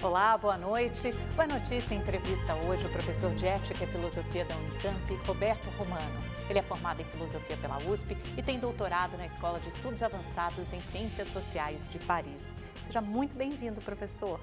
Olá, boa noite. Boa notícia entrevista hoje o professor de Ética e Filosofia da Unicamp, Roberto Romano. Ele é formado em Filosofia pela USP e tem doutorado na Escola de Estudos Avançados em Ciências Sociais de Paris. Seja muito bem-vindo, professor.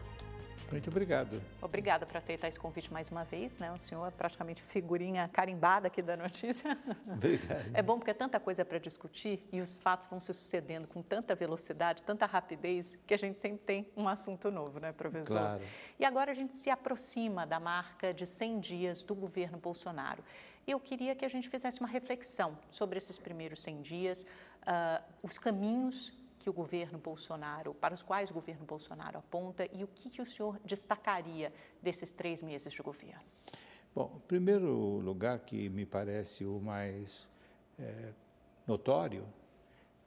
Muito obrigado. Obrigada por aceitar esse convite mais uma vez, né? O senhor é praticamente figurinha carimbada aqui da notícia. Obrigado. É bom porque é tanta coisa para discutir e os fatos vão se sucedendo com tanta velocidade, tanta rapidez, que a gente sempre tem um assunto novo, né, professor? Claro. E agora a gente se aproxima da marca de 100 dias do governo Bolsonaro. Eu queria que a gente fizesse uma reflexão sobre esses primeiros 100 dias, os caminhos que o governo Bolsonaro, para os quais o governo Bolsonaro aponta e o que o senhor destacaria desses 3 meses de governo? Bom, em primeiro lugar, que me parece o mais notório,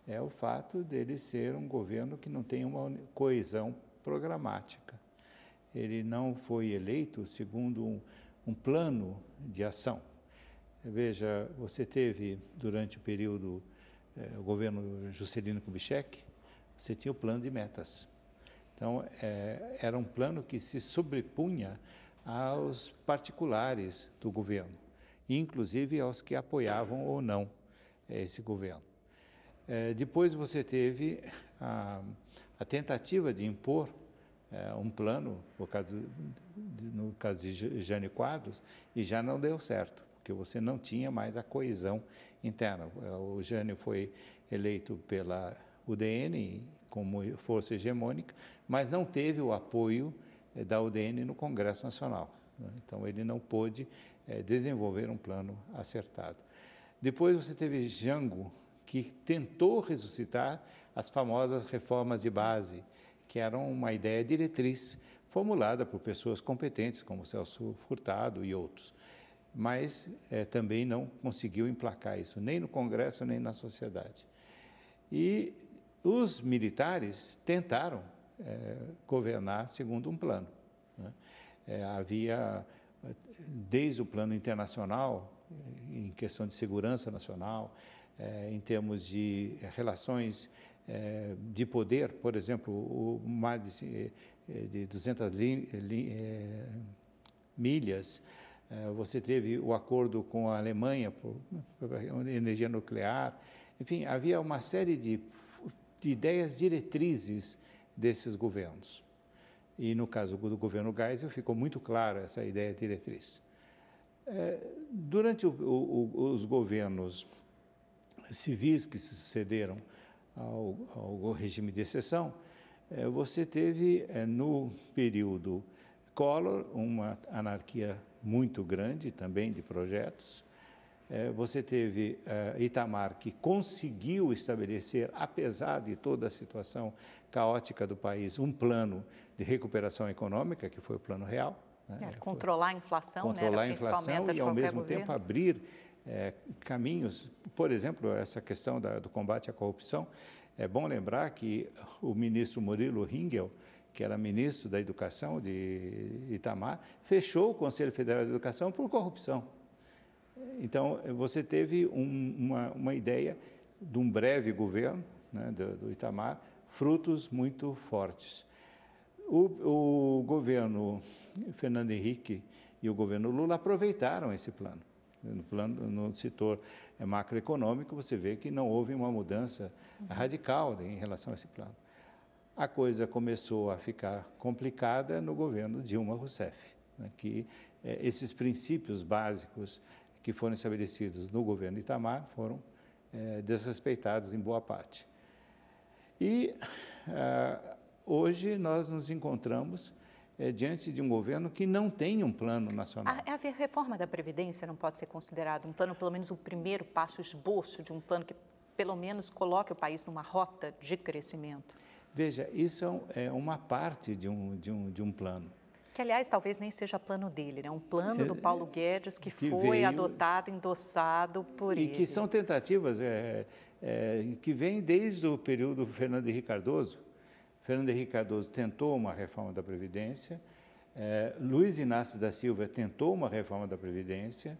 é o fato dele ser um governo que não tem uma coesão programática. Ele não foi eleito segundo um plano de ação. Veja, você teve, durante o período o governo Juscelino Kubitschek, você tinha o plano de metas. Então, era um plano que se sobrepunha aos particulares do governo, inclusive aos que apoiavam ou não esse governo. Depois você teve a tentativa de impor um plano, no caso de Jânio Quadros, e já não deu certo, porque você não tinha mais a coesão interna. O Jânio foi eleito pela UDN como força hegemônica, mas não teve o apoio da UDN no Congresso Nacional. Então, ele não pôde desenvolver um plano acertado. Depois você teve Jango, que tentou ressuscitar as famosas reformas de base, que eram uma ideia diretriz formulada por pessoas competentes, como Celso Furtado e outros. Mas também não conseguiu emplacar isso, nem no Congresso, nem na sociedade. E os militares tentaram governar segundo um plano, né? Havia, desde o plano internacional, em questão de segurança nacional, em termos de relações de poder, por exemplo, mais de 200 milhas, você teve o acordo com a Alemanha por energia nuclear. Enfim, havia uma série de ideias diretrizes desses governos. E no caso do governo Geisel ficou muito clara essa ideia diretriz. Durante os governos civis que se sucederam ao regime de exceção, você teve no período Collor uma anarquia muito grande também de projetos. Você teve Itamar, que conseguiu estabelecer, apesar de toda a situação caótica do país, um plano de recuperação econômica, que foi o Plano Real. Né? Controlar a inflação, controlar né? a inflação e, ao mesmo tempo, abrir caminhos. Por exemplo, essa questão do combate à corrupção. É bom lembrar que o ministro Murilo Ringel, que era ministro da Educação de Itamar, fechou o Conselho Federal de Educação por corrupção. Então, você teve uma ideia de um breve governo, né, do Itamar, frutos muito fortes. O governo Fernando Henrique e o governo Lula aproveitaram esse plano. No setor macroeconômico, você vê que não houve uma mudança radical em relação a esse plano. A coisa começou a ficar complicada no governo Dilma Rousseff, né, que esses princípios básicos que foram estabelecidos no governo Itamar foram desrespeitados em boa parte. E hoje nós nos encontramos diante de um governo que não tem um plano nacional. A reforma da Previdência não pode ser considerada um plano, pelo menos o primeiro passo, esboço de um plano que pelo menos coloque o país numa rota de crescimento? Veja, isso é uma parte de um plano. Que, aliás, talvez nem seja plano dele, né? Um plano do Paulo Guedes que foi veio, adotado, endossado por ele. E que são tentativas que vêm desde o período do Fernando Henrique Cardoso. Fernando Henrique Cardoso tentou uma reforma da Previdência, Luiz Inácio da Silva tentou uma reforma da Previdência,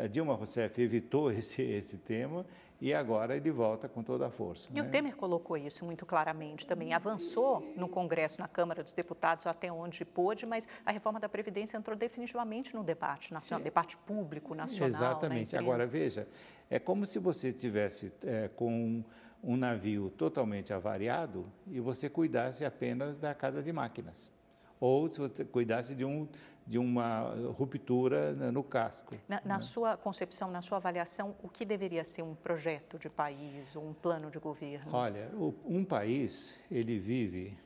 A Dilma Rousseff evitou esse tema e agora ele volta com toda a força. E o Temer colocou isso muito claramente também. Avançou no Congresso, na Câmara dos Deputados, até onde pôde, mas a reforma da Previdência entrou definitivamente no debate nacional, debate público, nacional. Exatamente. Agora, veja, é como se você tivesse com um navio totalmente avariado e você cuidasse apenas da casa de máquinas. Ou se você cuidasse de uma ruptura no casco. Na sua concepção, na sua avaliação, o que deveria ser um projeto de país ou um plano de governo? Olha, um país, ele vive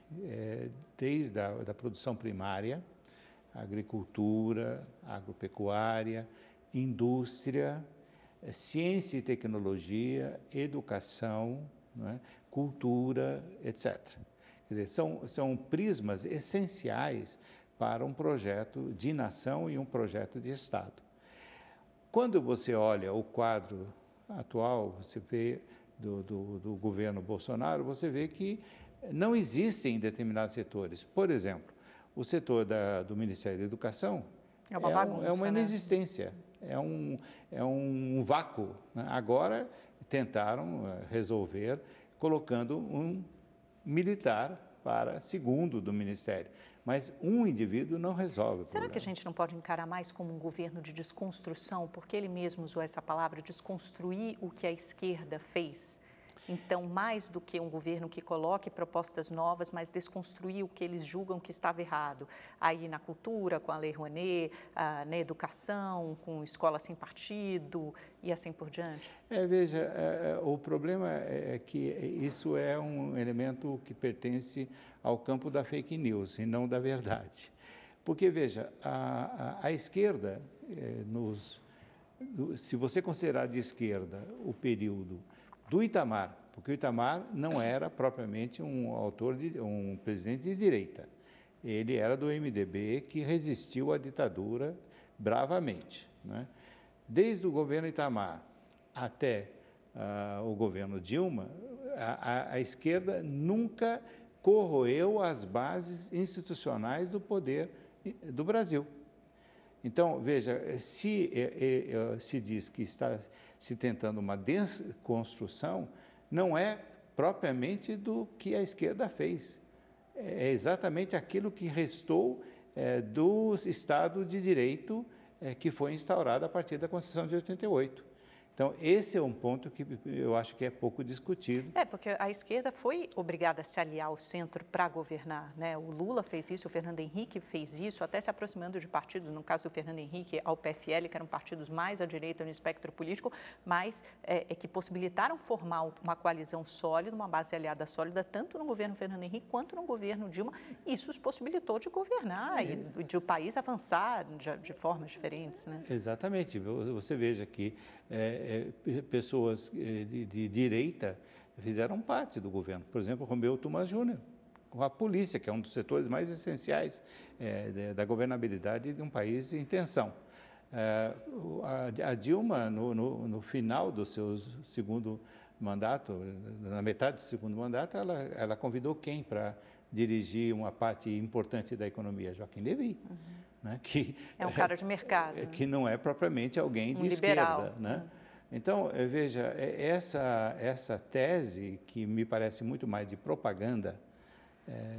desde a produção primária, agricultura, agropecuária, indústria, ciência e tecnologia, educação, né, cultura, etc. Quer dizer, são prismas essenciais para um projeto de nação e um projeto de Estado. Quando você olha o quadro atual, você vê do governo Bolsonaro, você vê que não existem determinados setores. Por exemplo, o setor do Ministério da Educação é uma bagunça, é uma inexistência, né? é um vácuo, né? Agora tentaram resolver colocando um militar para segundo do Ministério. Mas um indivíduo não resolve o problema. Será que a gente não pode encarar mais como um governo de desconstrução? Porque ele mesmo usou essa palavra, desconstruir o que a esquerda fez. Então, mais do que um governo que coloque propostas novas, mas desconstruir o que eles julgam que estava errado. Aí na cultura, com a Lei Rouanet, na educação, com escola sem partido e assim por diante. Veja, o problema é que isso é um elemento que pertence ao campo da fake news e não da verdade. Porque, veja, a esquerda, se você considerar de esquerda o período do Itamar, porque o Itamar não era propriamente um presidente de direita. Ele era do MDB que resistiu à ditadura bravamente, né? Desde o governo Itamar até o governo Dilma, a esquerda nunca corroeu as bases institucionais do poder do Brasil. Então, veja, se diz que está se tentando uma desconstrução, não é propriamente do que a esquerda fez. É exatamente aquilo que restou do Estado de Direito que foi instaurado a partir da Constituição de 88. Então, esse é um ponto que eu acho que é pouco discutido. Porque a esquerda foi obrigada a se aliar ao centro para governar, né? O Lula fez isso, o Fernando Henrique fez isso, até se aproximando de partidos, no caso do Fernando Henrique, ao PFL, que eram partidos mais à direita no espectro político, mas que possibilitaram formar uma coalizão sólida, uma base aliada sólida, tanto no governo Fernando Henrique quanto no governo Dilma. Isso os possibilitou de governar e de o país avançar de formas diferentes, né? Exatamente. Você veja que pessoas de direita fizeram parte do governo. Por exemplo, Romeu Thomaz Júnior, com a polícia, que é um dos setores mais essenciais da governabilidade de um país em tensão. A Dilma, no final do seu segundo mandato, na metade do segundo mandato, ela convidou quem para dirigir uma parte importante da economia? Joaquim Levy. Uhum. Né, que é um cara de mercado. Que não é propriamente alguém de liberal, esquerda. Né? Então, veja, essa tese, que me parece muito mais de propaganda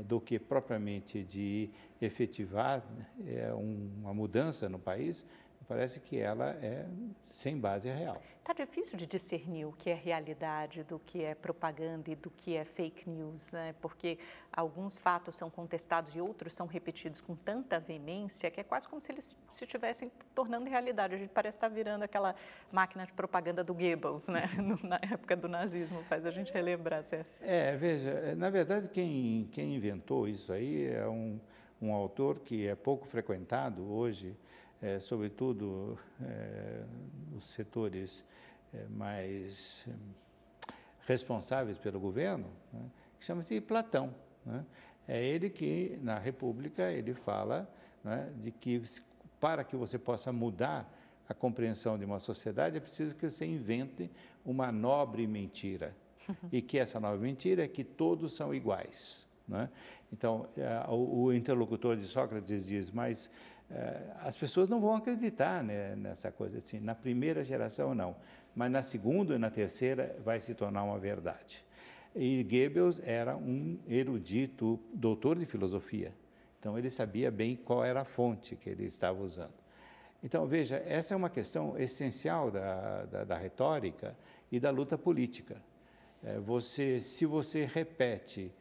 do que propriamente de efetivar uma mudança no país, parece que ela é sem base real. Está difícil de discernir o que é realidade do que é propaganda e do que é fake news, né? Porque alguns fatos são contestados e outros são repetidos com tanta veemência que é quase como se eles se estivessem tornando realidade. A gente parece estar virando aquela máquina de propaganda do Goebbels, né? Na época do nazismo, faz a gente relembrar, certo? Veja, na verdade quem inventou isso aí é um autor que é pouco frequentado hoje, sobretudo nos setores mais responsáveis pelo governo, né, que chama-se Platão. Né? É ele que, na República, ele fala, né, de que para que você possa mudar a compreensão de uma sociedade, é preciso que você invente uma nobre mentira. E que essa nobre mentira é que todos são iguais. né? Então, o interlocutor de Sócrates diz, mas as pessoas não vão acreditar, né, nessa coisa assim. Na primeira geração, não, mas na segunda e na terceira vai se tornar uma verdade. E Goebbels era um erudito, doutor de filosofia, então ele sabia bem qual era a fonte que ele estava usando. Então, veja, essa é uma questão essencial da retórica e da luta política. Se você repete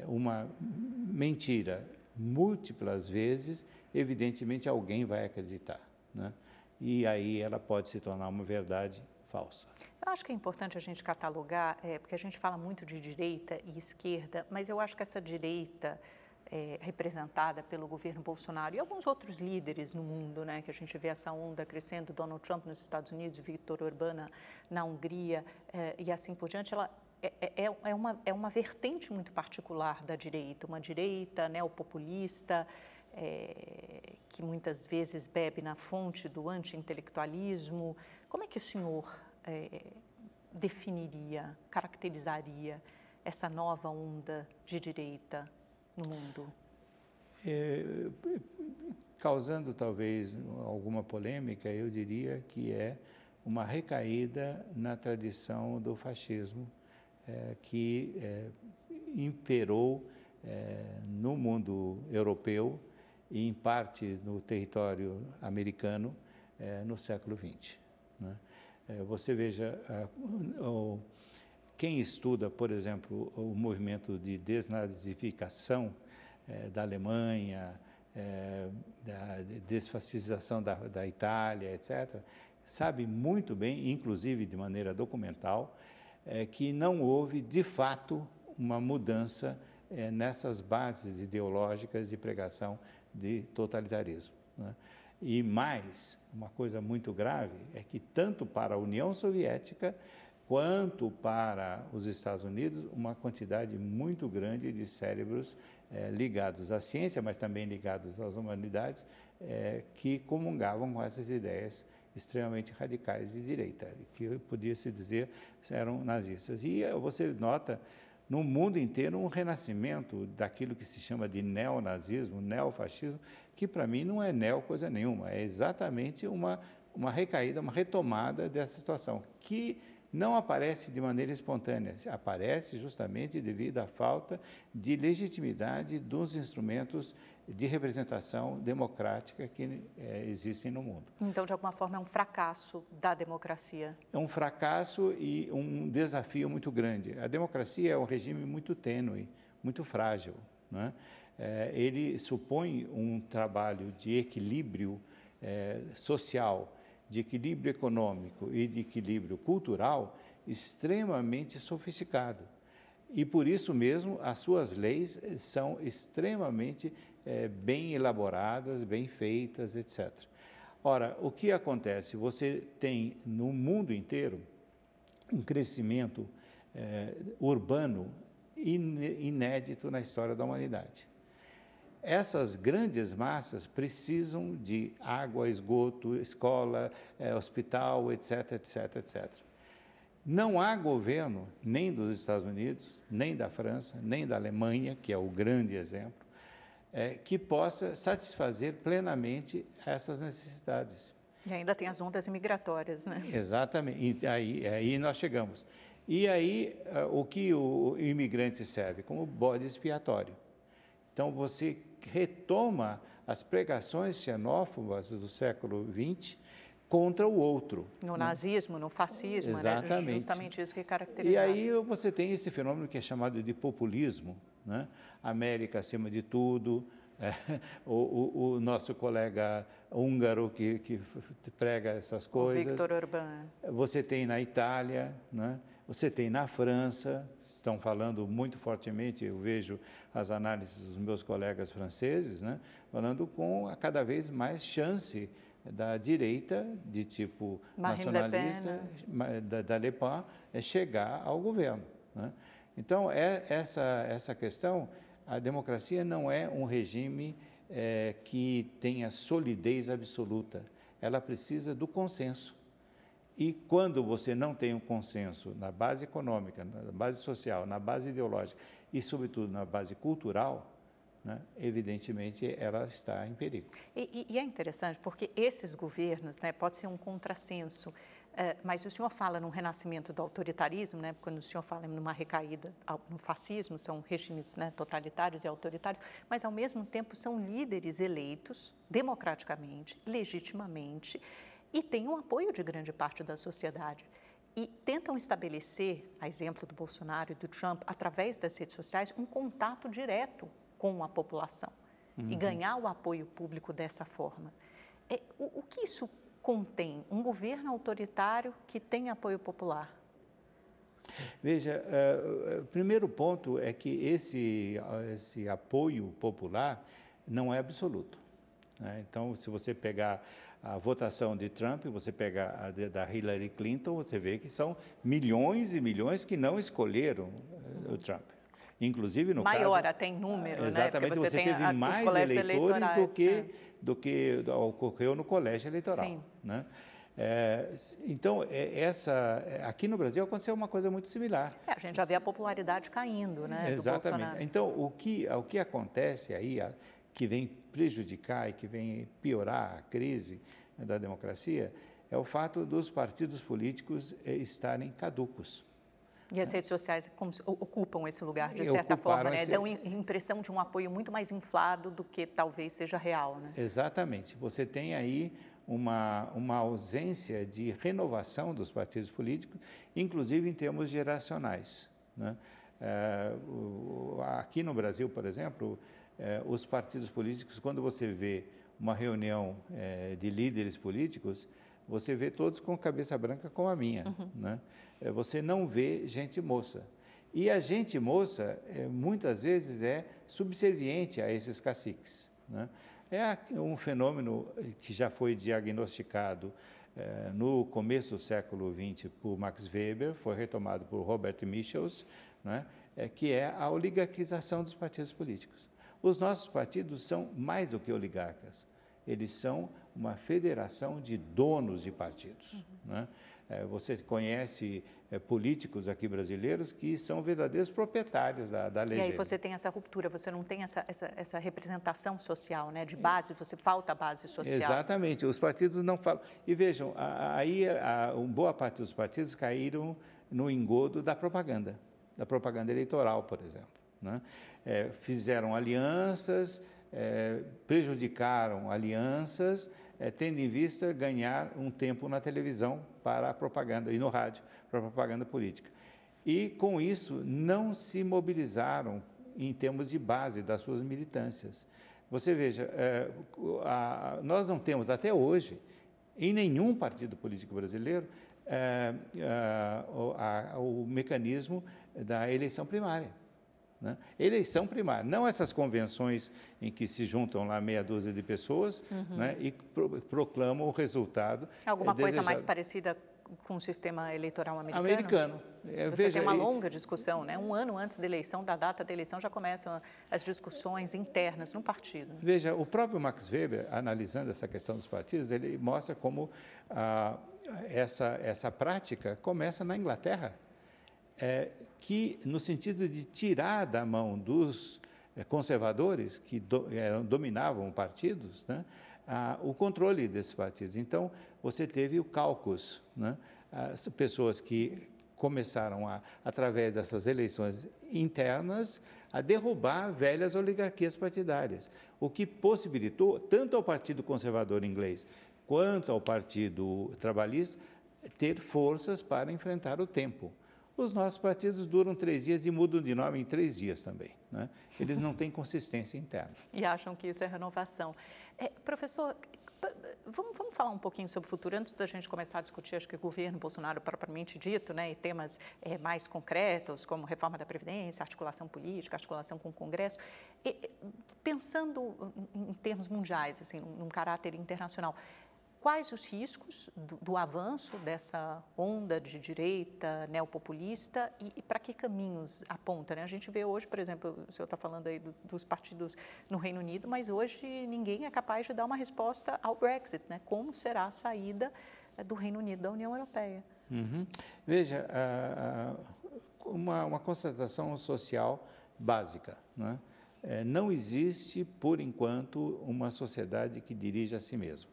uma mentira múltiplas vezes, evidentemente alguém vai acreditar, né? E aí ela pode se tornar uma verdade falsa. Eu acho que é importante a gente catalogar, porque a gente fala muito de direita e esquerda, mas eu acho que essa direita representada pelo governo Bolsonaro e alguns outros líderes no mundo, né, que a gente vê essa onda crescendo, Donald Trump nos Estados Unidos, Viktor Orbán na Hungria e assim por diante, ela é uma vertente muito particular da direita, uma direita neopopulista, que muitas vezes bebe na fonte do anti-intelectualismo. Como é que o senhor definiria, caracterizaria essa nova onda de direita no mundo? Causando talvez alguma polêmica, eu diria que é uma recaída na tradição do fascismo que imperou no mundo europeu e em parte no território americano no século XX, né? Você veja, quem estuda, por exemplo, o movimento de desnazificação da Alemanha, da desfascização da Itália, etc., sabe muito bem, inclusive de maneira documental, que não houve, de fato, uma mudança nessas bases ideológicas de pregação de totalitarismo, né? E mais, uma coisa muito grave é que tanto para a União Soviética quanto para os Estados Unidos, uma quantidade muito grande de cérebros ligados à ciência, mas também ligados às humanidades, que comungavam com essas ideias extremamente radicais de direita, que podia-se dizer eram nazistas. E você nota no mundo inteiro um renascimento daquilo que se chama de neonazismo, neofascismo, que para mim não é neo coisa nenhuma, é exatamente uma recaída, uma retomada dessa situação, que não aparece de maneira espontânea, aparece justamente devido à falta de legitimidade dos instrumentos de representação democrática que existem no mundo. Então, de alguma forma, é um fracasso da democracia. É um fracasso e um desafio muito grande. A democracia é um regime muito tênue, muito frágil, né? Ele supõe um trabalho de equilíbrio social, de equilíbrio econômico e de equilíbrio cultural extremamente sofisticado. E, por isso mesmo, as suas leis são extremamente bem elaboradas, bem feitas, etc. Ora, o que acontece? Você tem, no mundo inteiro, um crescimento urbano inédito na história da humanidade. Essas grandes massas precisam de água, esgoto, escola, hospital, etc., etc., etc. Não há governo, nem dos Estados Unidos, nem da França, nem da Alemanha, que é o grande exemplo, que possa satisfazer plenamente essas necessidades. E ainda tem as ondas migratórias, né? Exatamente, e aí nós chegamos. E aí, o que o imigrante serve? Como bode expiatório. Então, você retoma as pregações xenófobas do século XX contra o outro. No nazismo, no fascismo, exatamente. Né? Justamente isso que caracterizava. E aí você tem esse fenômeno que é chamado de populismo, né? América acima de tudo, o nosso colega húngaro que prega essas coisas. O Viktor Orbán. Você tem na Itália, né? Você tem na França, estão falando muito fortemente, eu vejo as análises dos meus colegas franceses, né? Falando com a cada vez mais chance da direita, de tipo Marine nacionalista, da Le Pen, chegar ao governo, né? Então, essa questão, a democracia não é um regime que tenha solidez absoluta, ela precisa do consenso. E quando você não tem um consenso na base econômica, na base social, na base ideológica e, sobretudo, na base cultural, né, evidentemente, ela está em perigo. E é interessante porque esses governos, né, pode ser um contrassenso, mas o senhor fala num renascimento do autoritarismo, né, quando o senhor fala numa recaída no fascismo, são regimes, né, totalitários e autoritários, mas ao mesmo tempo são líderes eleitos democraticamente, legitimamente, e têm o apoio de grande parte da sociedade. E tentam estabelecer, a exemplo do Bolsonaro e do Trump, através das redes sociais, um contato direto com a população e ganhar o apoio público dessa forma. O que isso contém? Um governo autoritário que tem apoio popular? Veja, o primeiro ponto é que esse apoio popular não é absoluto, né? Então, se você pegar a votação de Trump, você pega a da Hillary Clinton, você vê que são milhões e milhões que não escolheram o Trump. Inclusive, no maior caso, até em número, exatamente, né? Porque você teve mais eleitores do que ocorreu no colégio eleitoral. Sim. Né? Então, aqui no Brasil aconteceu uma coisa muito similar. A gente já vê a popularidade caindo, né, do Bolsonaro. Então, o que acontece aí, que vem prejudicar e que vem piorar a crise da democracia, é o fato dos partidos políticos estarem caducos. E as redes sociais ocupam esse lugar, de certa forma, né? Dão impressão de um apoio muito mais inflado do que talvez seja real, né? Exatamente. Você tem aí uma ausência de renovação dos partidos políticos, inclusive em termos geracionais, né? Aqui no Brasil, por exemplo, os partidos políticos, quando você vê uma reunião de líderes políticos, você vê todos com cabeça branca como a minha, né? Você não vê gente moça. E a gente moça, muitas vezes, é subserviente a esses caciques, né? É um fenômeno que já foi diagnosticado no começo do século XX por Max Weber, foi retomado por Robert Michels, né? Que é a oligarquização dos partidos políticos. Os nossos partidos são mais do que oligarcas, eles são uma federação de donos de partidos, né? Você conhece políticos aqui brasileiros que são verdadeiros proprietários da legenda. E aí você tem essa ruptura, você não tem essa representação social, né, de base, você falta a base social. Exatamente, os partidos não falam. E vejam, aí boa parte dos partidos caíram no engodo da propaganda eleitoral, por exemplo, né? Fizeram alianças, prejudicaram alianças, tendo em vista ganhar um tempo na televisão para a propaganda e no rádio para a propaganda política. E, com isso, não se mobilizaram em termos de base das suas militâncias. Você veja, nós não temos até hoje, em nenhum partido político brasileiro, o mecanismo da eleição primária, né? Eleição primária, não essas convenções em que se juntam lá meia dúzia de pessoas, né, e proclamam o resultado. Alguma coisa mais parecida com o sistema eleitoral americano? Você tem uma longa discussão, né? Um ano antes da eleição, da data da eleição, já começam as discussões internas no partido. Veja, o próprio Max Weber, analisando essa questão dos partidos, ele mostra como essa prática começa na Inglaterra, que no sentido de tirar da mão dos conservadores que dominavam partidos, né, o controle desses partidos. Então, você teve o caucus, né, as pessoas que começaram, através dessas eleições internas, a derrubar velhas oligarquias partidárias, o que possibilitou tanto ao Partido Conservador inglês quanto ao Partido Trabalhista ter forças para enfrentar o tempo. Os nossos partidos duram 3 dias e mudam de nome em 3 dias também, né? Eles não têm consistência interna. E acham que isso é renovação. Professor, vamos falar um pouquinho sobre o futuro, antes da gente começar a discutir, acho que o governo Bolsonaro propriamente dito, né, e temas mais concretos, como reforma da Previdência, articulação política, articulação com o Congresso. Pensando em termos mundiais, assim, num caráter internacional, quais os riscos do avanço dessa onda de direita neopopulista e para que caminhos aponta, né? A gente vê hoje, por exemplo, o senhor está falando aí dos partidos no Reino Unido, mas hoje ninguém é capaz de dar uma resposta ao Brexit, né? Como será a saída do Reino Unido da União Europeia? Veja, uma constatação social básica, não é? Não existe, por enquanto, uma sociedade que dirige a si mesma.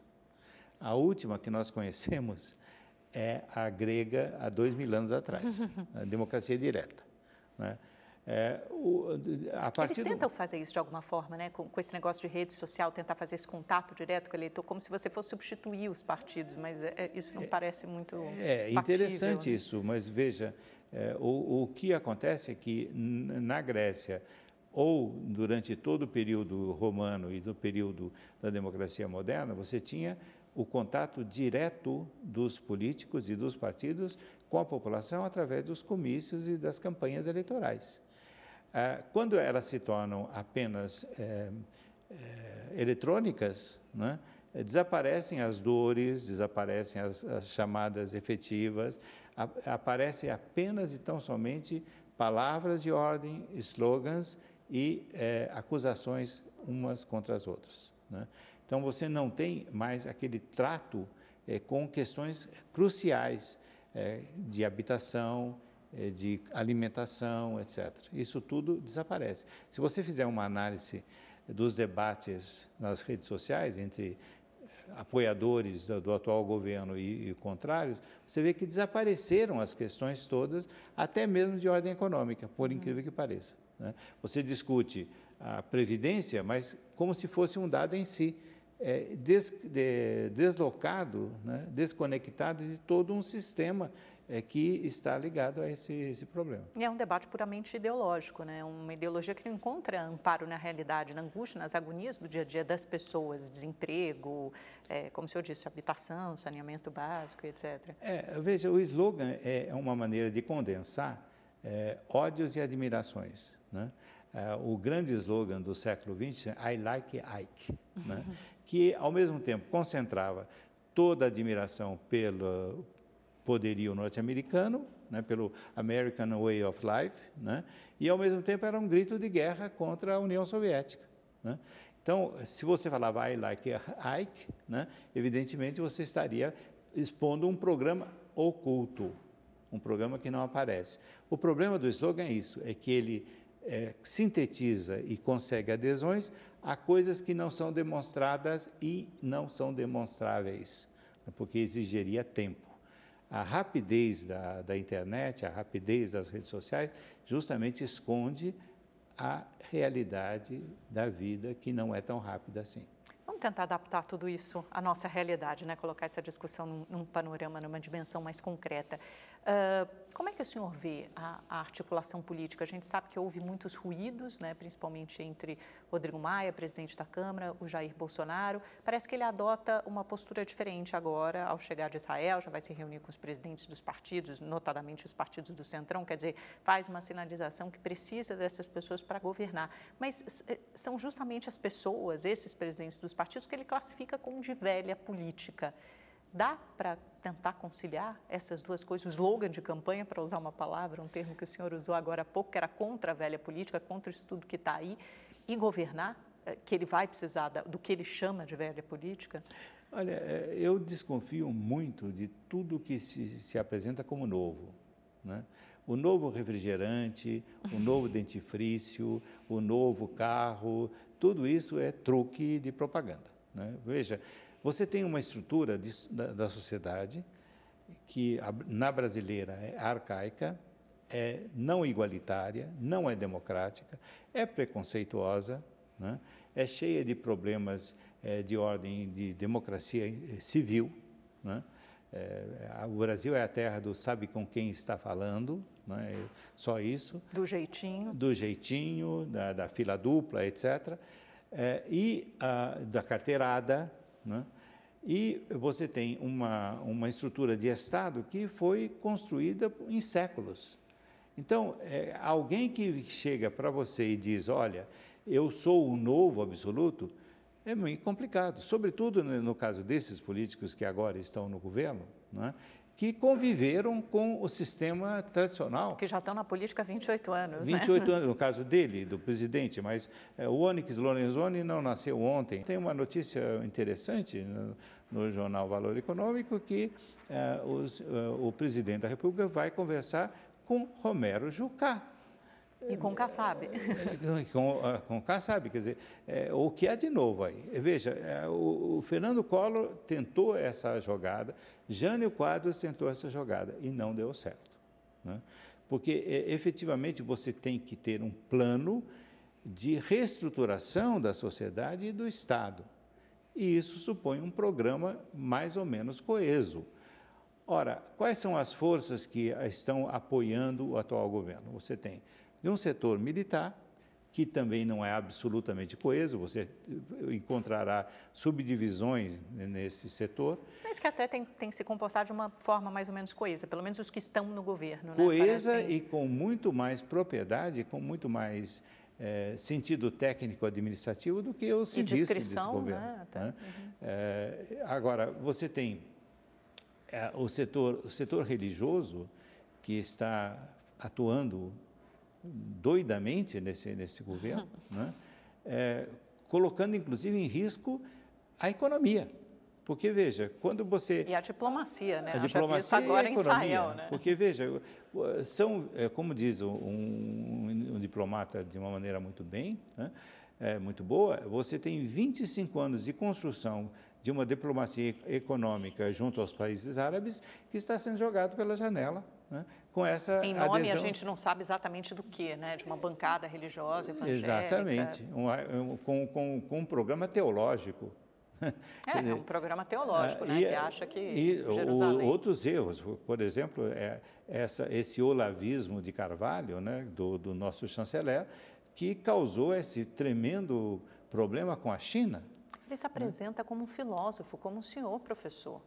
A última que nós conhecemos é a grega há 2000 anos atrás, a democracia direta, né? Eles tentam fazer isso de alguma forma, né? Com esse negócio de rede social, tentar fazer esse contato direto com o eleitor, como se você fosse substituir os partidos, mas isso não parece muito factível, interessante, né? Isso, mas veja, o que acontece é que na Grécia, ou durante todo o período romano e do período da democracia moderna, você tinha o contato direto dos políticos e dos partidos com a população através dos comícios e das campanhas eleitorais. Quando elas se tornam apenas eletrônicas, né, desaparecem as dores, desaparecem as chamadas efetivas, aparecem apenas e tão somente palavras de ordem, slogans e acusações umas contra as outras, né? Então, você não tem mais aquele trato com questões cruciais de habitação, de alimentação, etc. Isso tudo desaparece. Se você fizer uma análise dos debates nas redes sociais entre apoiadores do atual governo e contrários, você vê que desapareceram as questões todas, até mesmo de ordem econômica, por incrível que pareça, né? Você discute a previdência, mas como se fosse um dado em si, deslocado, né, desconectado de todo um sistema que está ligado a esse problema. E é um debate puramente ideológico, né? Uma ideologia que não encontra amparo na realidade, na angústia, nas agonias do dia a dia das pessoas, desemprego, como o senhor disse, habitação, saneamento básico, etc. Veja, o slogan é uma maneira de condensar ódios e admirações, né? O grande slogan do século XX é I like Ike, né? Que, ao mesmo tempo, concentrava toda a admiração pelo poderio norte-americano, né, pelo American Way of Life, né, e, ao mesmo tempo, era um grito de guerra contra a União Soviética, né? Então, se você falava I like Ike, né, evidentemente você estaria expondo um programa oculto, um programa que não aparece. O problema do slogan é isso, é que ele sintetiza e consegue adesões a coisas que não são demonstradas e não são demonstráveis, porque exigiria tempo. A rapidez da internet, a rapidez das redes sociais, justamente esconde a realidade da vida, que não é tão rápida assim. Vamos tentar adaptar tudo isso à nossa realidade, né? Colocar essa discussão num panorama, numa dimensão mais concreta. Como é que o senhor vê a articulação política? A gente sabe que houve muitos ruídos, né? Principalmente entre Rodrigo Maia, presidente da Câmara, o Jair Bolsonaro. Parece que ele adota uma postura diferente agora, ao chegar de Israel, já vai se reunir com os presidentes dos partidos, notadamente os partidos do Centrão, quer dizer, faz uma sinalização que precisa dessas pessoas para governar. Mas são justamente as pessoas, esses presidentes dos partidos, que ele classifica como de velha política. Dá para tentar conciliar essas duas coisas? O slogan de campanha, para usar uma palavra, um termo que o senhor usou agora há pouco, que era contra a velha política, contra isso tudo que está aí, e governar, que ele vai precisar do que ele chama de velha política? Olha, eu desconfio muito de tudo que se apresenta como novo, né? O novo refrigerante, o novo dentifrício, o novo carro, tudo isso é truque de propaganda, né? Veja, você tem uma estrutura da sociedade que, na brasileira, é arcaica, é não igualitária, não é democrática, é preconceituosa, né? É cheia de problemas de ordem de democracia civil, né? O Brasil é a terra do sabe com quem está falando, né? Só isso. Do jeitinho. Do jeitinho, da fila dupla, etc. E da carteirada, né? E você tem uma estrutura de Estado que foi construída em séculos. Então, alguém que chega para você e diz, olha, eu sou o novo absoluto, é muito complicado, sobretudo no caso desses políticos que agora estão no governo, né, que conviveram com o sistema tradicional. Que já estão na política há 28 anos, 28 anos, no caso dele, do presidente, mas o Onyx Lorenzoni não nasceu ontem. Tem uma notícia interessante no jornal Valor Econômico que o presidente da República vai conversar com Romero Jucá, E com o Kassab. Com o Kassab, quer dizer, o que há de novo aí? Veja, o Fernando Collor tentou essa jogada, Jânio Quadros tentou essa jogada e não deu certo, né? Porque efetivamente você tem que ter um plano de reestruturação da sociedade e do Estado. E isso supõe um programa mais ou menos coeso. Ora, quais são as forças que estão apoiando o atual governo? Você tem de um setor militar, que também não é absolutamente coeso, você encontrará subdivisões nesse setor. Mas que até tem que se comportar de uma forma mais ou menos coesa, pelo menos os que estão no governo. Coesa, né? E com muito mais propriedade, com muito mais sentido técnico-administrativo do que o serviço desse governo. Né? Até, né? Agora, você tem o setor religioso, que está atuando doidamente nesse governo, né? Colocando inclusive em risco a economia. Porque, veja, quando você... E a diplomacia, né? A diplomacia agora e a economia, em Israel, né? Porque, veja, como diz um diplomata de uma maneira muito bem, né? Muito boa, você tem 25 anos de construção de uma diplomacia econômica junto aos países árabes que está sendo jogado pela janela, né? Com essa em nome, adesão... a gente não sabe exatamente do que, né? De uma bancada religiosa evangélica. Exatamente, com um programa teológico. É um programa teológico, né? Que acha que Jerusalém... Outros erros, por exemplo, esse olavismo de Carvalho, né? do nosso chanceler, que causou esse tremendo problema com a China. Ele se apresenta como um filósofo, como um senhor professor.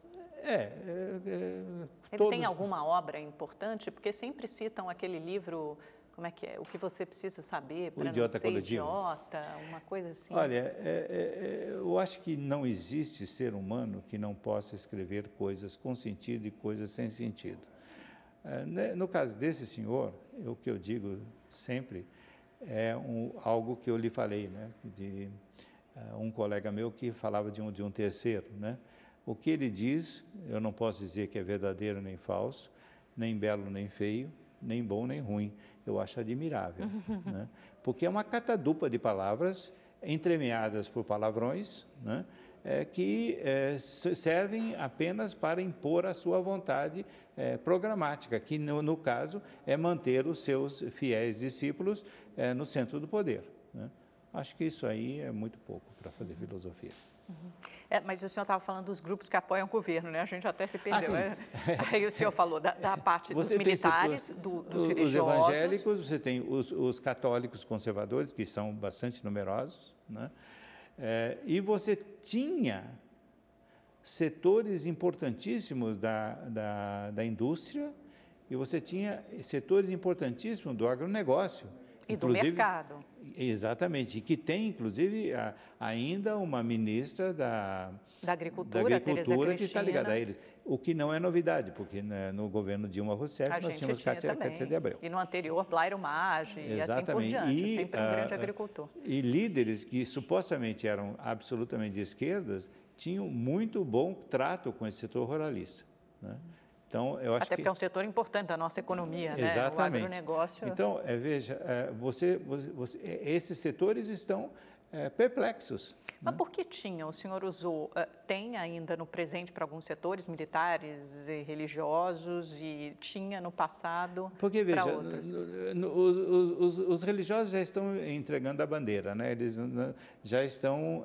Ele tem alguma obra importante? Porque sempre citam aquele livro, como é que é? O que você precisa saber para não ser idiota, uma coisa assim. Olha, eu acho que não existe ser humano que não possa escrever coisas com sentido e coisas sem sentido. No caso desse senhor, o que eu digo sempre é algo que eu lhe falei, né? De um colega meu que falava de um terceiro, né? O que ele diz, eu não posso dizer que é verdadeiro nem falso, nem belo nem feio, nem bom nem ruim. Eu acho admirável, né? Porque é uma catadupa de palavras entremeadas por palavrões, né? Que servem apenas para impor a sua vontade programática, que no caso é manter os seus fiéis discípulos no centro do poder, né? Acho que isso aí é muito pouco para fazer filosofia. Mas o senhor estava falando dos grupos que apoiam o governo, né? A gente até se perdeu. Aí o senhor falou da parte dos militares, dos religiosos. Os evangélicos, você tem os católicos conservadores, que são bastante numerosos, né? E você tinha setores importantíssimos da indústria e você tinha setores importantíssimos do agronegócio. E do mercado. Exatamente, e que tem, inclusive, ainda uma ministra da Agricultura que está ligada a eles, o que não é novidade, porque no governo Dilma Rousseff nós tínhamos Cátia de Abreu. E no anterior, Blairo Maggi, e assim por diante, sempre um grande agricultor. E líderes que supostamente eram absolutamente de esquerdas tinham muito bom trato com esse setor ruralista, né? Então, eu acho Até porque é um setor importante da nossa economia, né? Exatamente. O agronegócio. Então, veja, esses setores estão perplexos. Mas por que tinha? O senhor usou, tem ainda no presente para alguns setores militares e religiosos e tinha no passado para outros? Os religiosos já estão entregando a bandeira, né? Eles já estão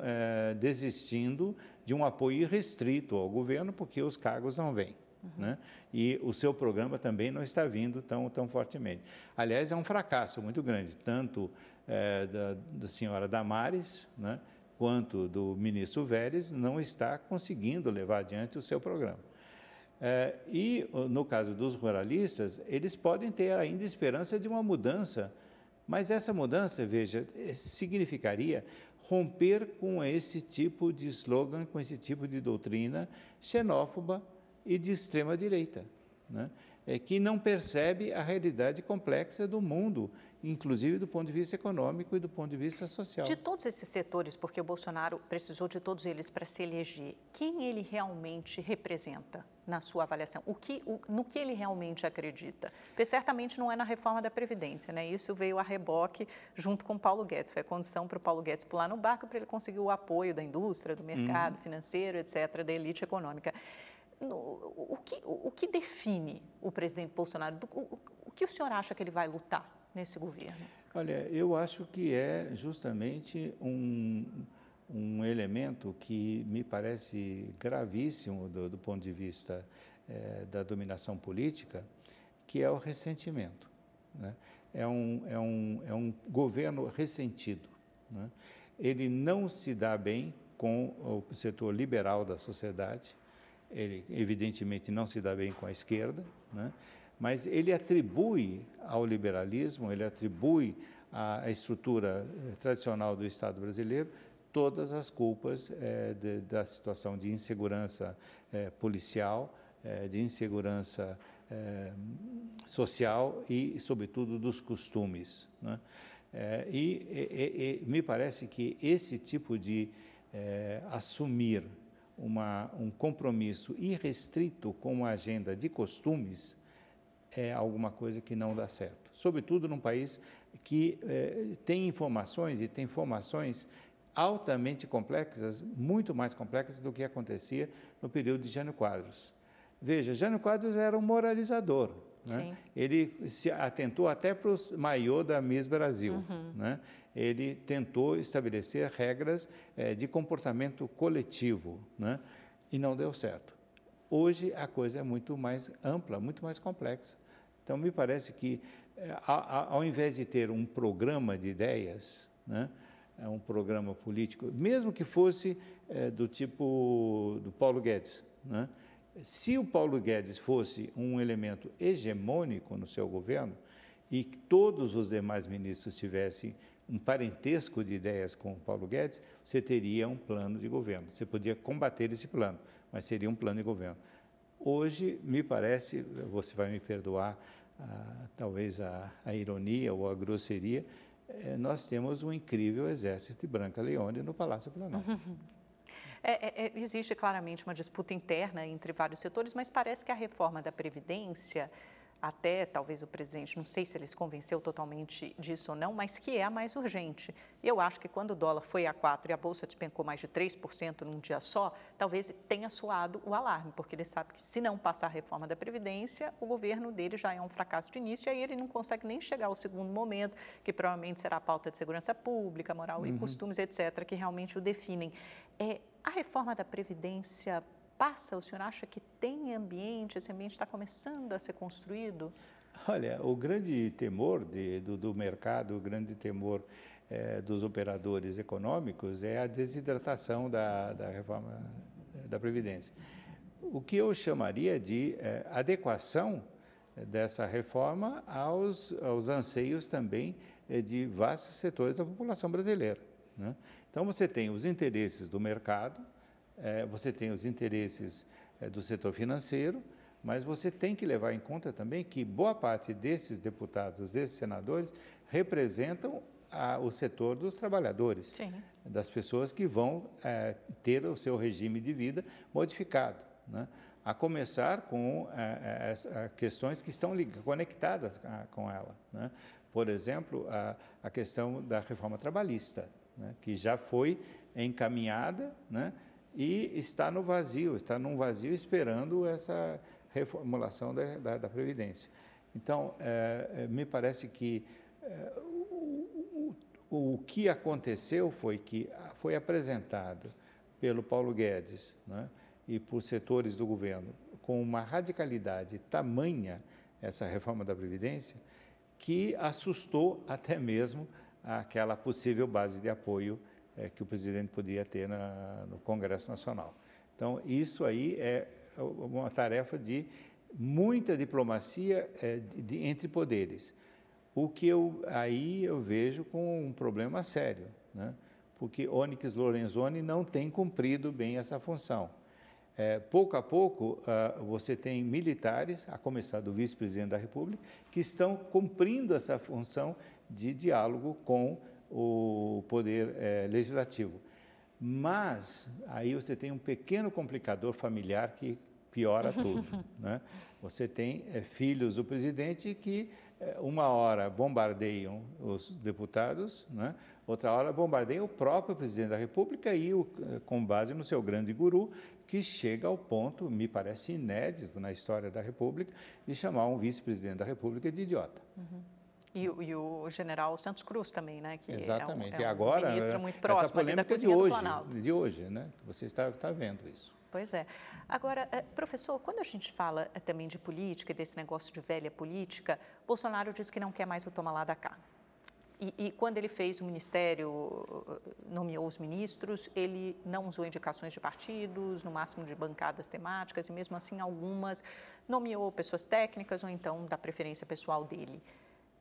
desistindo de um apoio irrestrito ao governo porque os cargos não vêm. Né? E o seu programa também não está vindo tão fortemente. Aliás, é um fracasso muito grande, tanto da senhora Damares, né, quanto do ministro Vélez, não está conseguindo levar adiante o seu programa. E, no caso dos ruralistas, eles podem ter ainda esperança de uma mudança, mas essa mudança, veja, significaria romper com esse tipo de slogan, com esse tipo de doutrina xenófoba e de extrema-direita, né? Que não percebe a realidade complexa do mundo inclusive do ponto de vista econômico e do ponto de vista social. De todos esses setores, porque o Bolsonaro precisou de todos eles para se eleger, quem ele realmente representa na sua avaliação? No que ele realmente acredita? Porque certamente não é na reforma da Previdência, né? Isso veio a reboque junto com o Paulo Guedes, foi a condição para o Paulo Guedes pular no barco para ele conseguir o apoio da indústria, do mercado financeiro, etc., da elite econômica. O que define o presidente Bolsonaro? O que o senhor acha que ele vai lutar nesse governo? Olha, eu acho que é justamente um elemento que me parece gravíssimo do ponto de vista da dominação política, que é o ressentimento, né? É um governo ressentido, né? Ele não se dá bem com o setor liberal da sociedade, ele evidentemente não se dá bem com a esquerda, né? Mas ele atribui ao liberalismo, ele atribui à estrutura tradicional do Estado brasileiro todas as culpas da situação de insegurança policial, de insegurança social e, sobretudo, dos costumes, né? E me parece que esse tipo de assumir um compromisso irrestrito com a agenda de costumes é alguma coisa que não dá certo, sobretudo num país que tem informações e tem formações altamente complexas, muito mais complexas do que acontecia no período de Jânio Quadros. Veja, Jânio Quadros era um moralizador, né? Ele se atentou até para o maiô da Miss Brasil, né? Ele tentou estabelecer regras de comportamento coletivo, né? E não deu certo. Hoje a coisa é muito mais ampla, muito mais complexa. Então, me parece que, ao invés de ter um programa de ideias, né, um programa político, mesmo que fosse do tipo do Paulo Guedes, né, se o Paulo Guedes fosse um elemento hegemônico no seu governo e todos os demais ministros tivessem um parentesco de ideias com o Paulo Guedes, você teria um plano de governo. Você podia combater esse plano, mas seria um plano de governo. Hoje, me parece, você vai me perdoar, talvez a ironia ou a grosseria, nós temos um incrível exército de Branca Leone no Palácio Planalto. Existe claramente uma disputa interna entre vários setores, mas parece que a reforma da Previdência, até talvez o presidente, não sei se ele se convenceu totalmente disso ou não, mas que é a mais urgente. Eu acho que quando o dólar foi a 4 e a Bolsa despencou mais de 3% num dia só, talvez tenha soado o alarme, porque ele sabe que se não passar a reforma da Previdência, o governo dele já é um fracasso de início, e aí ele não consegue nem chegar ao segundo momento, que provavelmente será a pauta de segurança pública, moral e costumes, etc., que realmente o definem. A reforma da Previdência passa? O senhor acha que tem ambiente, esse ambiente está começando a ser construído? Olha, o grande temor do mercado, o grande temor dos operadores econômicos é a desidratação da reforma da Previdência. O que eu chamaria de adequação dessa reforma aos anseios também de vastos setores da população brasileira, né? Então, você tem os interesses do mercado, você tem os interesses do setor financeiro, mas você tem que levar em conta também que boa parte desses deputados, desses senadores, representam o setor dos trabalhadores, sim, das pessoas que vão ter o seu regime de vida modificado, né? A começar com questões que estão conectadas com ela, né? Por exemplo, a questão da reforma trabalhista, né, que já foi encaminhada, né, e está num vazio esperando essa reformulação da Previdência. Então, me parece que o que aconteceu foi que foi apresentado pelo Paulo Guedes, né, e por setores do governo com uma radicalidade tamanha essa reforma da Previdência que assustou até mesmo aquela possível base de apoio que o presidente podia ter no Congresso Nacional. Então, isso aí é uma tarefa de muita diplomacia entre poderes, o que eu vejo com um problema sério, né? Porque Onyx Lorenzoni não tem cumprido bem essa função. Pouco a pouco, você tem militares, a começar do vice-presidente da República, que estão cumprindo essa função de diálogo com o poder legislativo. Mas aí você tem um pequeno complicador familiar que piora tudo, né? Você tem filhos do presidente que uma hora bombardeiam os deputados, né? Outra hora bombardeiam o próprio presidente da República e, com base no seu grande guru, que chega ao ponto, me parece inédito na história da República, de chamar um vice-presidente da República de idiota. Uhum. E o general Santos Cruz também, né? Que exatamente. É um agora, ministro muito próximo essa polêmica ali da de hoje, né? Você está vendo isso. Pois é. Agora, professor, quando a gente fala também de política e desse negócio de velha política, Bolsonaro diz que não quer mais o toma lá da cá. E quando ele fez o ministério, nomeou os ministros, ele não usou indicações de partidos, no máximo de bancadas temáticas, e mesmo assim algumas nomeou pessoas técnicas ou então da preferência pessoal dele.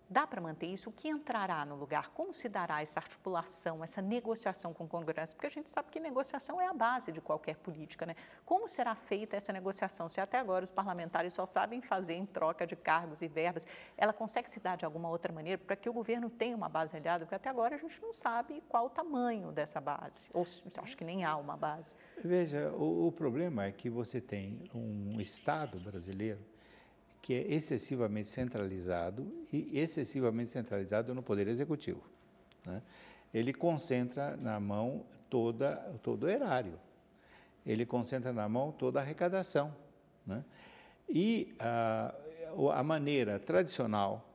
Dá para manter isso? O que entrará no lugar? Como se dará essa articulação, essa negociação com o Congresso? Porque a gente sabe que negociação é a base de qualquer política, né? Como será feita essa negociação? Se até agora os parlamentares só sabem fazer em troca de cargos e verbas, ela consegue se dar de alguma outra maneira para que o governo tenha uma base aliada? Porque até agora a gente não sabe qual o tamanho dessa base, ou acho que nem há uma base. Veja, o problema é que você tem um Estado brasileiro que é excessivamente centralizado e excessivamente centralizado no Poder Executivo, né? Ele concentra na mão todo o erário, ele concentra na mão toda a arrecadação, né? E a maneira tradicional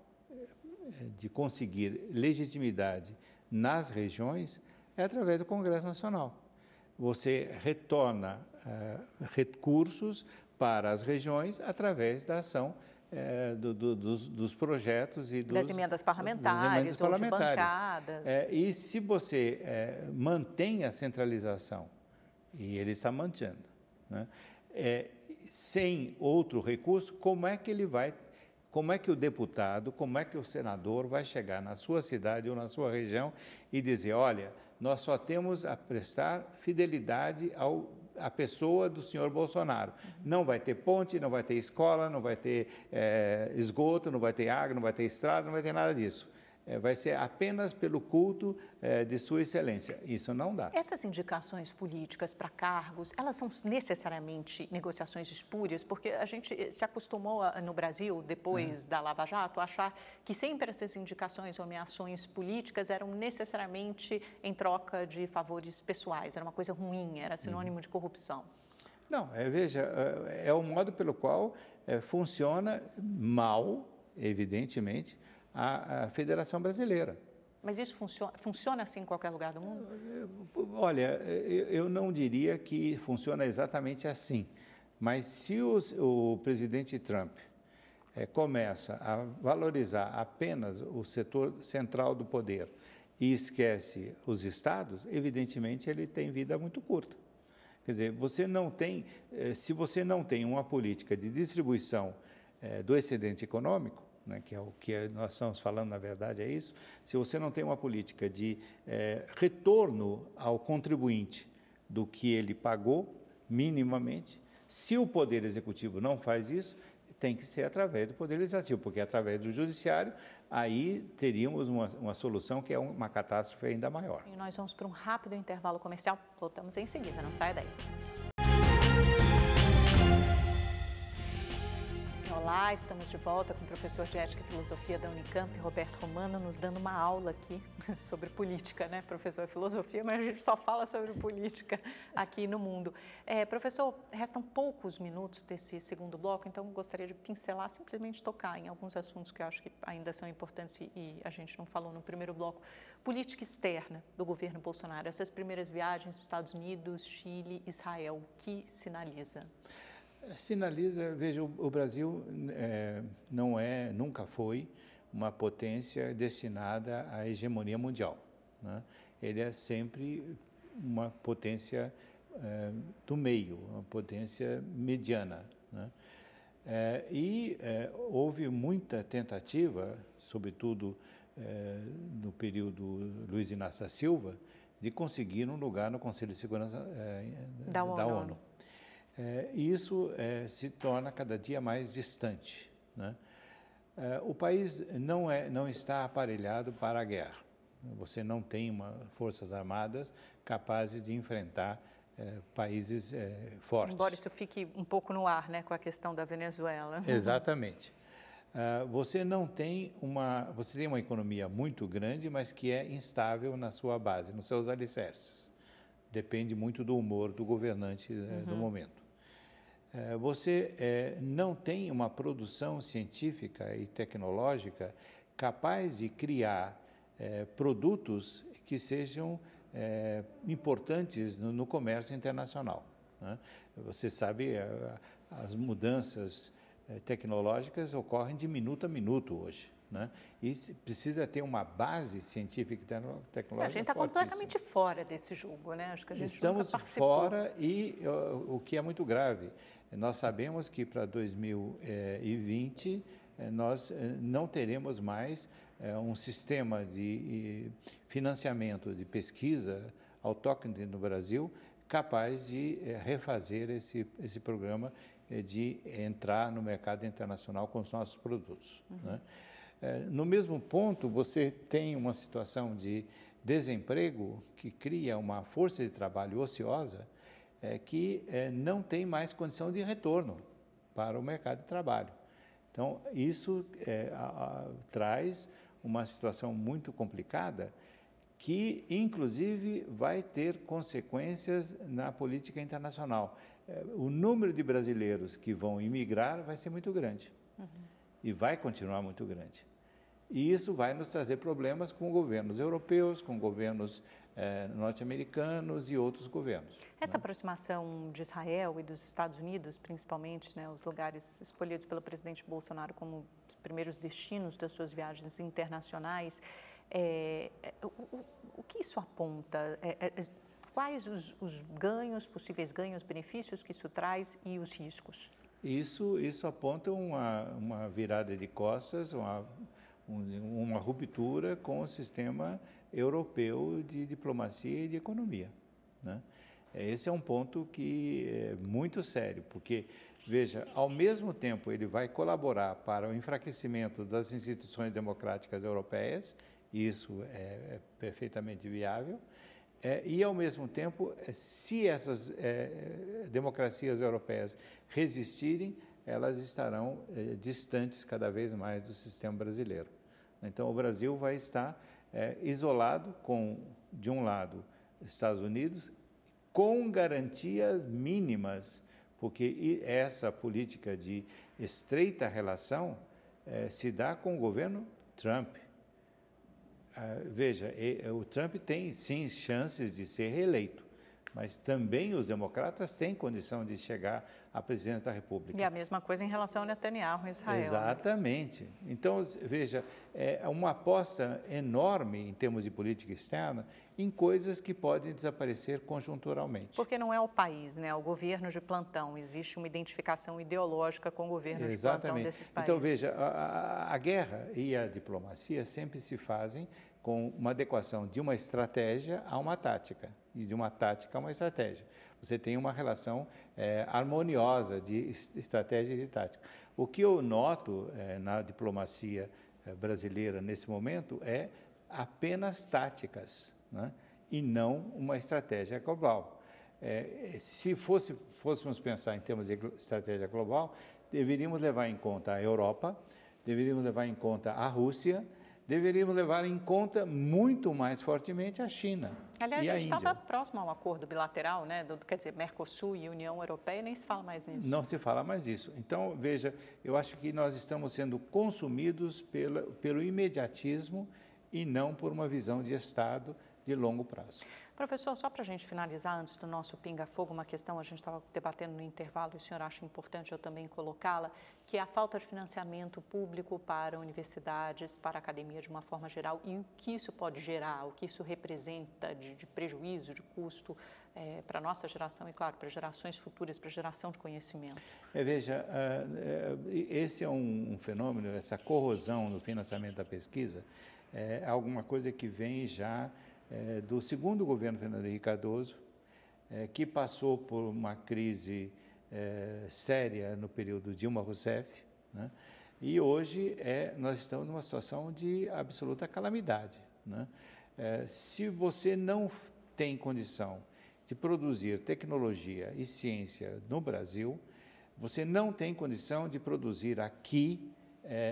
de conseguir legitimidade nas regiões é através do Congresso Nacional. Você retorna recursos para as regiões através da ação dos projetos e das emendas parlamentares ou de bancadas. E se você mantém a centralização, e ele está mantendo, né? Sem outro recurso, como é que o deputado, como é que o senador vai chegar na sua cidade ou na sua região e dizer, olha, nós só temos a prestar fidelidade à pessoa do senhor Bolsonaro. Não vai ter ponte, não vai ter escola, não vai ter esgoto, não vai ter água, não vai ter estrada, não vai ter nada disso. Vai ser apenas pelo culto de sua excelência. Isso não dá. Essas indicações políticas para cargos, elas são necessariamente negociações espúrias? Porque a gente se acostumou no Brasil, depois da Lava Jato, a achar que sempre essas indicações, nomeações políticas eram necessariamente em troca de favores pessoais. Era uma coisa ruim, era sinônimo de corrupção. Não, veja, é o modo pelo qual funciona mal, evidentemente, a Federação Brasileira. Mas isso funciona assim em qualquer lugar do mundo? Olha, eu não diria que funciona exatamente assim, mas se o presidente Trump começa a valorizar apenas o setor central do poder e esquece os estados, evidentemente ele tem vida muito curta. Quer dizer, se você não tem uma política de distribuição do excedente econômico, né, que é o que nós estamos falando, na verdade, é isso. Se você não tem uma política de retorno ao contribuinte do que ele pagou, minimamente, se o Poder Executivo não faz isso, tem que ser através do Poder Legislativo, porque através do Judiciário, aí teríamos uma solução que é uma catástrofe ainda maior. E nós vamos para um rápido intervalo comercial, voltamos em seguida, não saia daí. Olá, estamos de volta com o professor de Ética e Filosofia da Unicamp, Roberto Romano, nos dando uma aula aqui sobre política, né? Professor de filosofia, mas a gente só fala sobre política aqui no mundo. Professor, restam poucos minutos desse segundo bloco, então gostaria de pincelar, simplesmente tocar em alguns assuntos que eu acho que ainda são importantes e a gente não falou no primeiro bloco. Política externa do governo Bolsonaro, essas primeiras viagens dos Estados Unidos, Chile, Israel, o que sinaliza? Sinaliza, veja, o Brasil nunca foi uma potência destinada à hegemonia mundial, né? Ele é sempre uma potência do meio, uma potência mediana, né? Houve muita tentativa, sobretudo no período Luiz Inácio da Silva, de conseguir um lugar no Conselho de Segurança da ONU. Isso se torna cada dia mais distante, né? O país não está aparelhado para a guerra. Você não tem forças armadas capazes de enfrentar países fortes. Embora isso fique um pouco no ar, né, com a questão da Venezuela. Exatamente. Você tem uma economia muito grande, mas que é instável na sua base, nos seus alicerces. Depende muito do humor do governante do momento. Você não tem uma produção científica e tecnológica capaz de criar produtos que sejam importantes no comércio internacional, né? Você sabe, as mudanças tecnológicas ocorrem de minuto a minuto hoje, né? E precisa ter uma base científica e tecnológica. A gente está completamente fora desse jogo, né? Acho que a gente Estamos nunca participou. fora e o que é muito grave. Nós sabemos que para 2020 nós não teremos mais um sistema de financiamento de pesquisa autóctone no Brasil capaz de refazer esse programa de entrar no mercado internacional com os nossos produtos, né? No mesmo ponto, você tem uma situação de desemprego que cria uma força de trabalho ociosa que não tem mais condição de retorno para o mercado de trabalho. Então, isso traz uma situação muito complicada que, inclusive, vai ter consequências na política internacional. O número de brasileiros que vão imigrar vai ser muito grande e vai continuar muito grande. E isso vai nos trazer problemas com governos europeus, com governos norte-americanos e outros governos. Essa aproximação de Israel e dos Estados Unidos, principalmente, né, os lugares escolhidos pelo presidente Bolsonaro como os primeiros destinos das suas viagens internacionais, o que isso aponta? Quais os ganhos, possíveis ganhos, benefícios que isso traz e os riscos? Isso aponta uma virada de costas, uma ruptura com o sistema europeu de diplomacia e de economia, né? Esse é um ponto que é muito sério, porque, veja, ao mesmo tempo ele vai colaborar para o enfraquecimento das instituições democráticas europeias, isso é perfeitamente viável, e, ao mesmo tempo, se essas democracias europeias resistirem, elas estarão distantes cada vez mais do sistema brasileiro. Então, o Brasil vai estar isolado de um lado, Estados Unidos, com garantias mínimas, porque essa política de estreita relação se dá com o governo Trump. Veja, o Trump tem, sim, chances de ser reeleito, mas também os democratas têm condição de chegar à presidência da República. E a mesma coisa em relação ao Netanyahu em Israel. Exatamente. Né? Então, veja, é uma aposta enorme em termos de política externa em coisas que podem desaparecer conjunturalmente. Porque não é o país, né? O governo de plantão. Existe uma identificação ideológica com o governo de plantão desses países. Então, veja, a guerra e a diplomacia sempre se fazem com uma adequação de uma estratégia a uma tática e de uma tática a uma estratégia. Você tem uma relação harmoniosa de estratégia e de tática. O que eu noto na diplomacia brasileira nesse momento é apenas táticas, né? E não uma estratégia global. Se fôssemos pensar em termos de estratégia global, deveríamos levar em conta a Europa, deveríamos levar em conta a Rússia, deveríamos levar em conta muito mais fortemente a China. Aliás, e a gente Índia. estava próximo ao acordo bilateral, né? Quer dizer, Mercosul e União Europeia, nem se fala mais nisso. Não se fala mais isso. Então, veja, eu acho que nós estamos sendo consumidos pelo imediatismo e não por uma visão de Estado de longo prazo. Professor, só para a gente finalizar, antes do nosso pinga-fogo, uma questão, a gente estava debatendo no intervalo, e o senhor acha importante eu também colocá-la, que é a falta de financiamento público para universidades, para a academia de uma forma geral, e o que isso pode gerar, o que isso representa de prejuízo, de custo para a nossa geração e, claro, para gerações futuras, para a geração de conhecimento. Veja, esse é um fenômeno, essa corrosão no financiamento da pesquisa, é alguma coisa que vem já do segundo governo Fernando Henrique Cardoso, que passou por uma crise séria no período Dilma Rousseff, né? E hoje nós estamos numa situação de absoluta calamidade, né? Se você não tem condição de produzir tecnologia e ciência no Brasil, você não tem condição de produzir aqui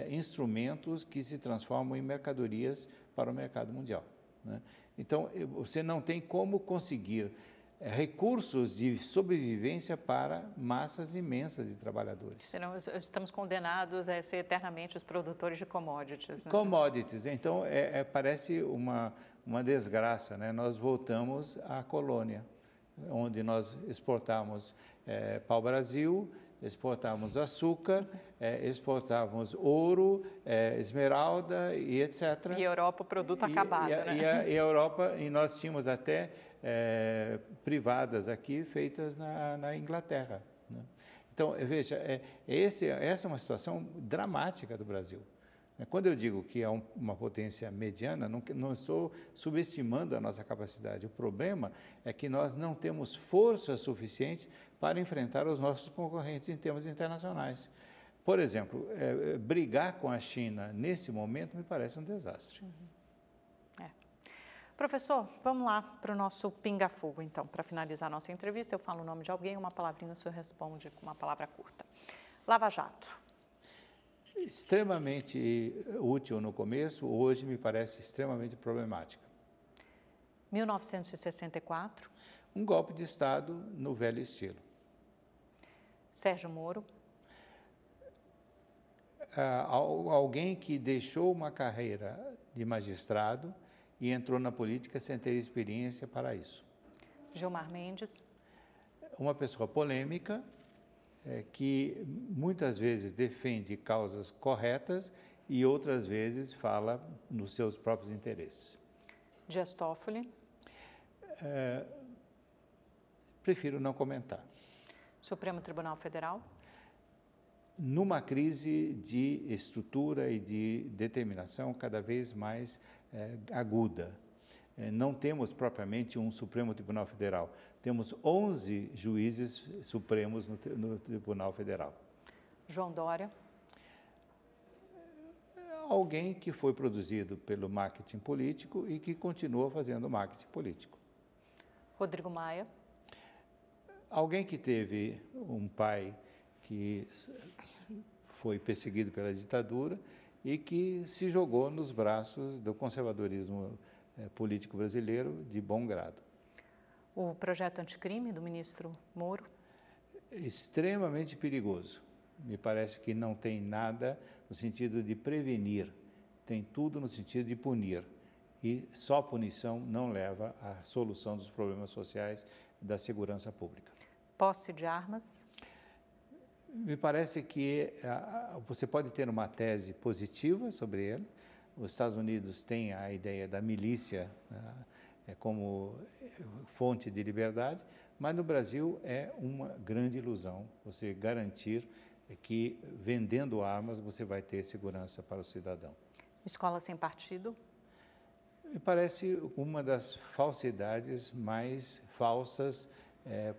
instrumentos que se transformam em mercadorias para o mercado mundial, né? Então, você não tem como conseguir recursos de sobrevivência para massas imensas de trabalhadores. Senão estamos condenados a ser eternamente os produtores de commodities, né? Commodities. Então, parece uma desgraça, né? Nós voltamos à colônia, onde nós exportávamos pau-brasil, exportávamos açúcar, exportávamos ouro, esmeralda e etc. E a Europa, produto acabado, né? E a Europa, e nós tínhamos até privadas aqui feitas na Inglaterra, né? Então, veja, essa é uma situação dramática do Brasil. Quando eu digo que é uma potência mediana, não estou subestimando a nossa capacidade. O problema é que nós não temos força suficiente para enfrentar os nossos concorrentes em termos internacionais. Por exemplo, brigar com a China nesse momento me parece um desastre. Professor, vamos lá para o nosso pinga-fogo, então. Para finalizar a nossa entrevista, eu falo o nome de alguém, uma palavrinha, o senhor responde com uma palavra curta. Lava Jato. Extremamente útil no começo, hoje me parece extremamente problemática. 1964. Um golpe de Estado no velho estilo. Sérgio Moro. Alguém que deixou uma carreira de magistrado e entrou na política sem ter experiência para isso. Gilmar Mendes. Uma pessoa polêmica, que muitas vezes defende causas corretas e outras vezes fala nos seus próprios interesses. Dias Toffoli. Prefiro não comentar. Supremo Tribunal Federal. Numa crise de estrutura e de determinação cada vez mais aguda. Não temos propriamente um Supremo Tribunal Federal, temos 11 juízes supremos no Tribunal Federal. João Dória. Alguém que foi produzido pelo marketing político e que continua fazendo marketing político. Rodrigo Maia. Alguém que teve um pai que foi perseguido pela ditadura e que se jogou nos braços do conservadorismo político brasileiro de bom grado. O projeto anticrime do ministro Moro. Extremamente perigoso. Me parece que não tem nada no sentido de prevenir, tem tudo no sentido de punir. E só punição não leva à solução dos problemas sociais da segurança pública. Posse de armas. Me parece que você pode ter uma tese positiva sobre ele. Os Estados Unidos têm a ideia da milícia como fonte de liberdade, mas no Brasil é uma grande ilusão você garantir que vendendo armas você vai ter segurança para o cidadão. Escola sem partido. Me parece uma das falsidades mais falsas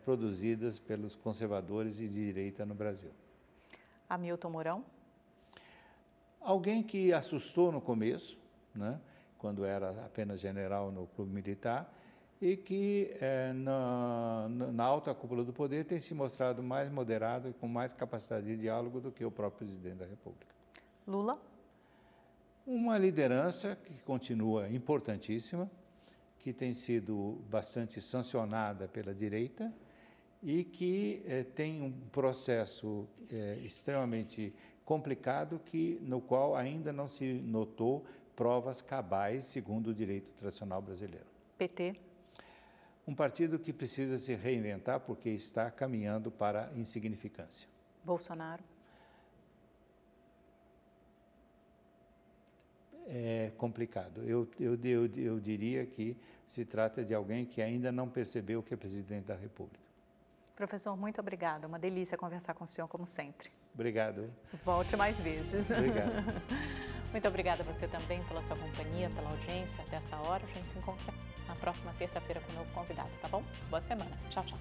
produzidas pelos conservadores e de direita no Brasil. Hamilton Mourão. Alguém que assustou no começo, né, quando era apenas general no clube militar, e que na alta cúpula do poder tem se mostrado mais moderado e com mais capacidade de diálogo do que o próprio presidente da República. Lula. Uma liderança que continua importantíssima, que tem sido bastante sancionada pela direita e que tem um processo extremamente complicado no qual ainda não se notou provas cabais segundo o direito tradicional brasileiro. PT. Um partido que precisa se reinventar porque está caminhando para a insignificância. Bolsonaro. É complicado. Eu diria que se trata de alguém que ainda não percebeu que é presidente da República. Professor, muito obrigada. Uma delícia conversar com o senhor, como sempre. Obrigado. Volte mais vezes. Obrigado. Muito obrigada a você também pela sua companhia, pela audiência. Até essa hora, a gente se encontra na próxima terça-feira com um novo convidado, tá bom? Boa semana. Tchau, tchau.